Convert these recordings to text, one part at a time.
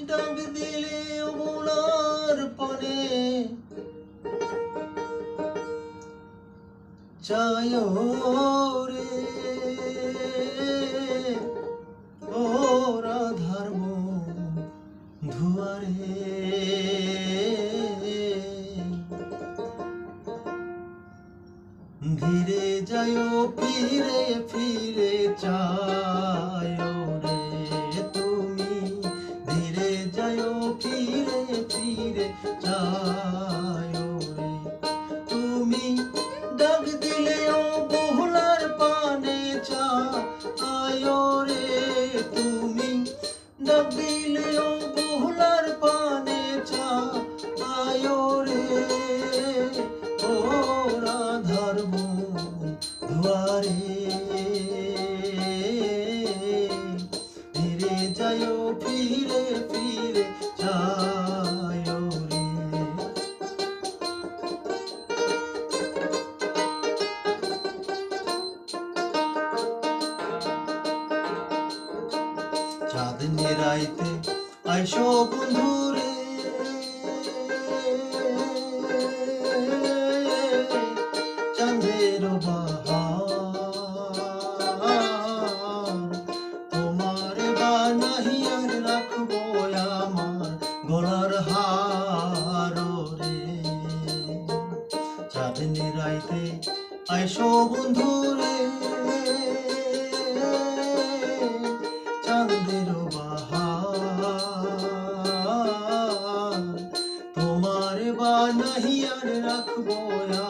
ডাক দিলে অমলার পানে চায় রে ও রাধার ধুয়ারে ধীরে যায় ফিরে ফিরে চায় রে তুমি ধীরে যায় ফিরে ফিরে চায় রে তুমি ডাক দিলেও বহুলার পানে চায় রে তুমি ডাক দিলেও বহুলার পানে চায় রে ও রাধার ধুয়ারে ধীরে যায় ফিরে ফিরে চায় রে চাঁদনি রাইতে আইসো বন্ধুরে চাঁদের বাহার তোমার বানাহিয়ার রাখবো আমার গলার হার রে চাঁদনি রাইতে আইসো বন্ধুরে চাঁদের বাহার তোমার বানাহিয়ার রাখবো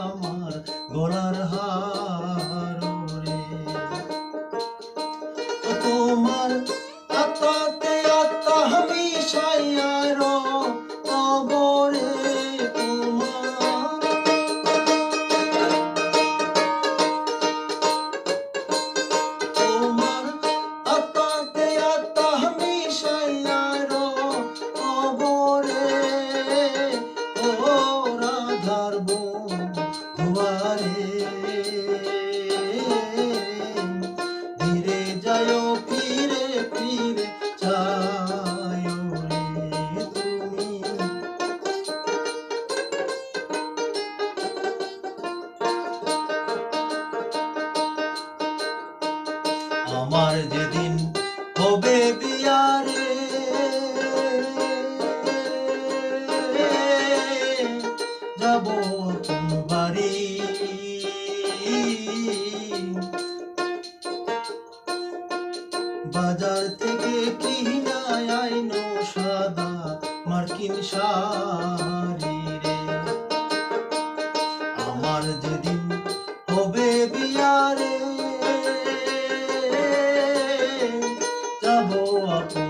আমার গলার হার রে তোমার আত্মাতে আত্মা মিশাইয়া রবরে তোমার আত্মাতে আত্মা মিশাইয়া রবরে ও রাধার ধুয়ারে ধীরে যায় ফিরে ফিরে চায় রে তুমি আমার যেদিন হবে বিয়ারে যাব বাড়ি বাজার থেকে কিনা আইনো সাদা মার্কিন শাড়ি রে আমার যেদিন হবে বিয়ারে যাব আপন